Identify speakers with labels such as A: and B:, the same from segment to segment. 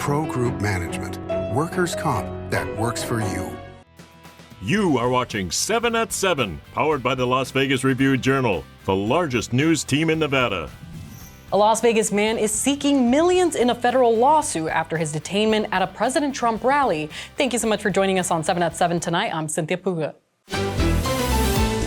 A: Pro Group Management. Workers' comp that works for you.
B: You are watching 7 at 7, powered by the Las Vegas Review-Journal, the largest news team in Nevada.
C: A Las Vegas man is seeking millions in a federal lawsuit after his detainment at a President Trump rally. Thank you so much for joining us on 7 at 7 tonight. I'm Cynthia Puga.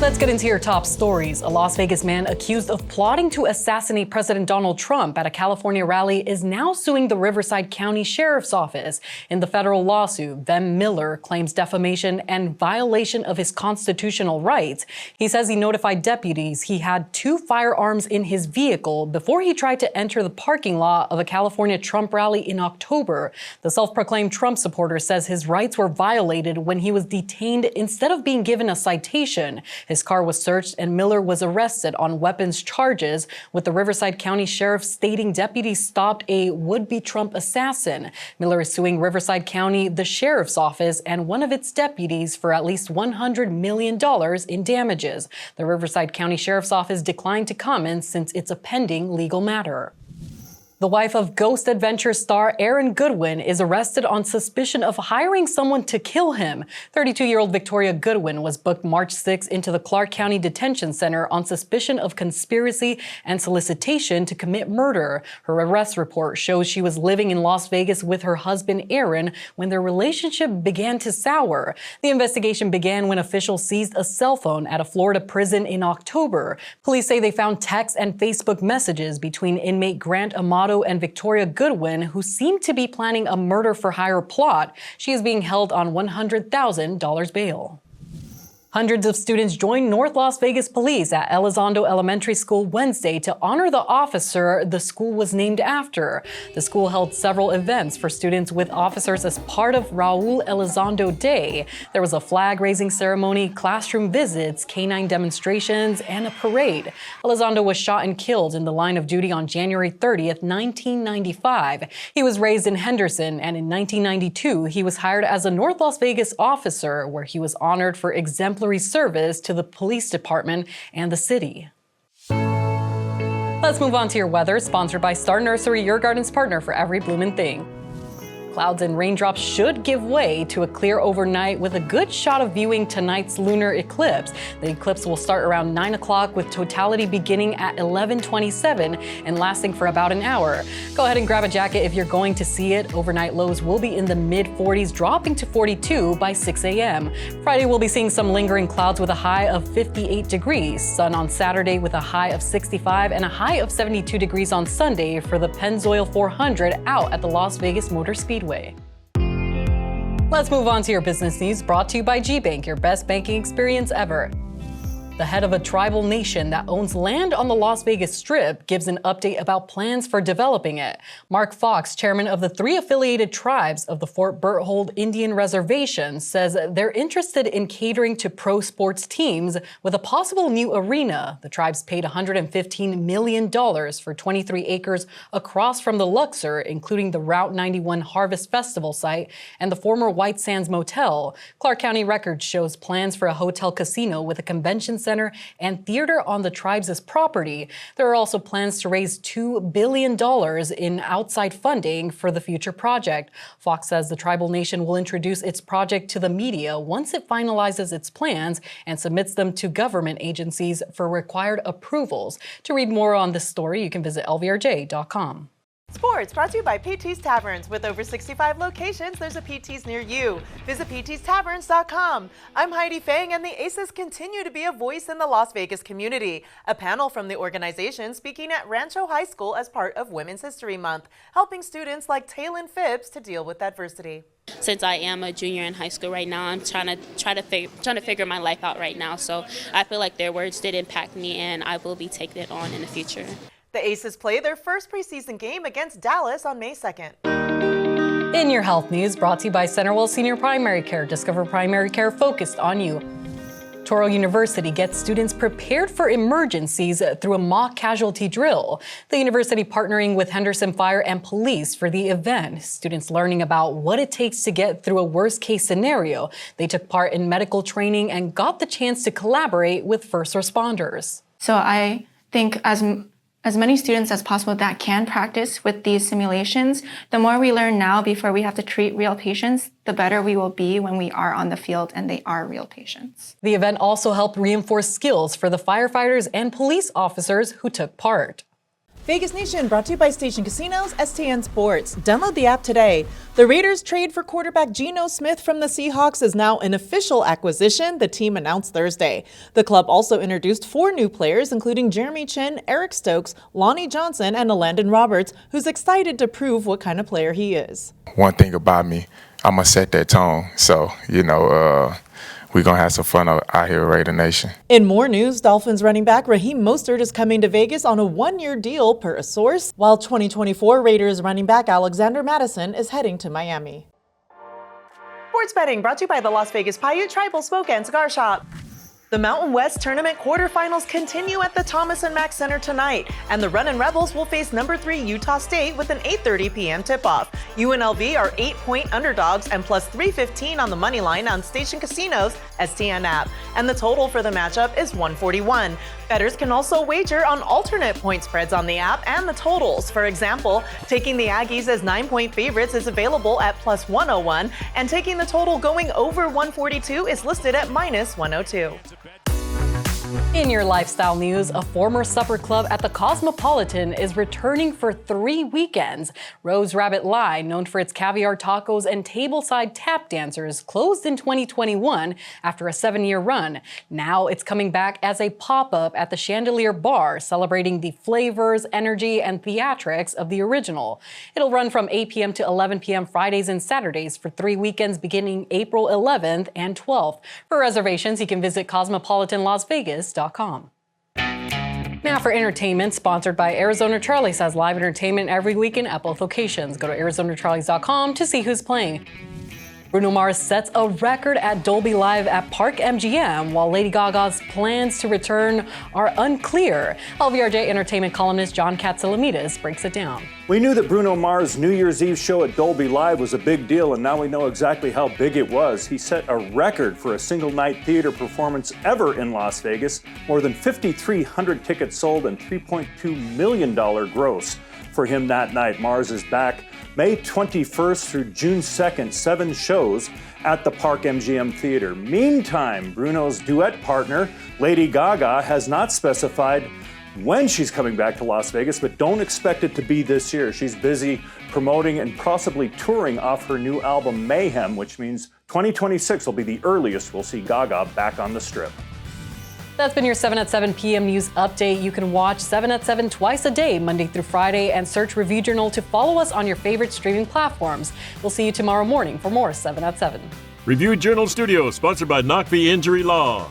C: Let's get into your top stories. A Las Vegas man accused of plotting to assassinate President Donald Trump at a California rally is now suing the Riverside County Sheriff's Office. In the federal lawsuit, Vem Miller claims defamation and violation of his constitutional rights. He says he notified deputies he had 2 firearms in his vehicle before he tried to enter the parking lot of a California Trump rally in October. The self-proclaimed Trump supporter says his rights were violated when he was detained instead of being given a citation. His car was searched and Miller was arrested on weapons charges, with the Riverside County Sheriff stating deputies stopped a would-be Trump assassin. Miller is suing Riverside County, the Sheriff's Office, and one of its deputies for at least $100 million in damages. The Riverside County Sheriff's Office declined to comment since it's a pending legal matter. The wife of Ghost Adventure star Aaron Goodwin is arrested on suspicion of hiring someone to kill him. 32-year-old Victoria Goodwin was booked March 6 into the Clark County Detention Center on suspicion of conspiracy and solicitation to commit murder. Her arrest report shows she was living in Las Vegas with her husband Aaron when their relationship began to sour. The investigation began when officials seized a cell phone at a Florida prison in October. Police say they found texts and Facebook messages between inmate Grant Amato and Victoria Goodwin, who seemed to be planning a murder-for-hire plot. She is being held on $100,000 bail. Hundreds of students joined North Las Vegas Police at Elizondo Elementary School Wednesday to honor the officer the school was named after. The school held several events for students with officers as part of Raul Elizondo Day. There was a flag-raising ceremony, classroom visits, canine demonstrations, and a parade. Elizondo was shot and killed in the line of duty on January 30th, 1995. He was raised in Henderson, and in 1992, he was hired as a North Las Vegas officer, where he was honored for exemplary service to the police department and the city. Let's move on to your weather, sponsored by Star Nursery, your garden's partner for every bloomin' thing. Clouds and raindrops should give way to a clear overnight with a good shot of viewing tonight's lunar eclipse. The eclipse will start around 9 o'clock with totality beginning at 11:27 and lasting for about an hour. Go ahead and grab a jacket if you're going to see it. Overnight lows will be in the mid-40s, dropping to 42 by 6 a.m. Friday, we'll be seeing some lingering clouds with a high of 58 degrees. Sun on Saturday with a high of 65 and a high of 72 degrees on Sunday for the Pennzoil 400 out at the Las Vegas Motor Speedway. Let's move on to your business news, brought to you by GBank, your best banking experience ever. The head of a tribal nation that owns land on the Las Vegas Strip gives an update about plans for developing it. Mark Fox, chairman of the 3 affiliated tribes of the Fort Berthold Indian Reservation, says they're interested in catering to pro sports teams with a possible new arena. The tribes paid $115 million for 23 acres across from the Luxor, including the Route 91 Harvest Festival site and the former White Sands Motel. Clark County Records shows plans for a hotel casino with a convention center and theater on the tribe's property. There are also plans to raise $2 billion in outside funding for the future project. Fox says the tribal nation will introduce its project to the media once it finalizes its plans and submits them to government agencies for required approvals. To read more on this story, you can visit lvrj.com.
D: Sports brought to you by PT's Taverns. With over 65 locations, there's a PT's near you. Visit ptstaverns.com. I'm Heidi Fang, and the Aces continue to be a voice in the Las Vegas community. A panel from the organization speaking at Rancho High School as part of Women's History Month, helping students like Taylin Phipps to deal with adversity.
E: Since I am a junior in high school right now, I'm trying to figure my life out right now. So I feel like their words did impact me, and I will be taking it on in the future.
D: The Aces play their first preseason game against Dallas on May 2nd.
C: In your health news, brought to you by Centerwell Senior Primary Care. Discover primary care focused on you. Toro University gets students prepared for emergencies through a mock casualty drill. The university partnering with Henderson Fire and Police for the event. Students learning about what it takes to get through a worst-case scenario. They took part in medical training and got the chance to collaborate with first responders.
F: So I think as as many students as possible that can practice with these simulations. The more we learn now before we have to treat real patients, the better we will be when we are on the field and they are real patients.
C: The event also helped reinforce skills for the firefighters and police officers who took part.
D: Vegas Nation brought to you by Station Casinos, STN Sports. Download the app today. The Raiders' trade for quarterback Geno Smith from the Seahawks is now an official acquisition, the team announced Thursday. The club also introduced 4 new players, including Jeremy Chin, Eric Stokes, Lonnie Johnson, and Landon Roberts, who's excited to prove what kind of player he is.
G: One thing about me, I'm going to set that tone. So, we're going to have some fun out here, Raider Nation.
D: In more news, Dolphins running back Raheem Mostert is coming to Vegas on a 1-year deal per a source, while 2024 Raiders running back Alexander Madison is heading to Miami. Sports betting brought to you by the Las Vegas Paiute Tribal Smoke and Cigar Shop. The Mountain West Tournament quarterfinals continue at the Thomas & Mack Center tonight, and the Runnin' Rebels will face number 3 Utah State with an 8:30 p.m. tip-off. UNLV are 8-point underdogs and plus 315 on the money line on Station Casinos STN app, and the total for the matchup is 141. Bettors can also wager on alternate point spreads on the app and the totals. For example, taking the Aggies as 9-point favorites is available at plus 101, and taking the total going over 142 is listed at minus 102.
C: In your lifestyle news, a former supper club at the Cosmopolitan is returning for 3 weekends. Rose Rabbit Lie, known for its caviar tacos and tableside tap dancers, closed in 2021 after a 7-year run. Now it's coming back as a pop-up at the Chandelier Bar, celebrating the flavors, energy, and theatrics of the original. It'll run from 8 p.m. to 11 p.m. Fridays and Saturdays for 3 weekends beginning April 11th and 12th. For reservations, you can visit cosmopolitanlasvegas.com. Now for entertainment, sponsored by Arizona Charlie's has live entertainment every weekend at both locations. Go to ArizonaCharlies.com to see who's playing. Bruno Mars sets a record at Dolby Live at Park MGM, while Lady Gaga's plans to return are unclear. LVRJ entertainment columnist John Katsilamidis breaks it down.
H: We knew that Bruno Mars' New Year's Eve show at Dolby Live was a big deal, and now we know exactly how big it was. He set a record for a single-night theater performance ever in Las Vegas. More than 5,300 tickets sold and $3.2 million gross for him that night. Mars is back May 21st through June 2nd, 7 shows at the Park MGM Theater. Meantime, Bruno's duet partner, Lady Gaga, has not specified when she's coming back to Las Vegas, but don't expect it to be this year. She's busy promoting and possibly touring off her new album, Mayhem, which means 2026 will be the earliest we'll see Gaga back on the Strip.
C: That's been your 7 at 7 p.m. news update. You can watch 7 at 7 twice a day, Monday through Friday, and search Review Journal to follow us on your favorite streaming platforms. We'll see you tomorrow morning for more 7 at 7.
B: Review Journal Studio, sponsored by Knock the Injury Law.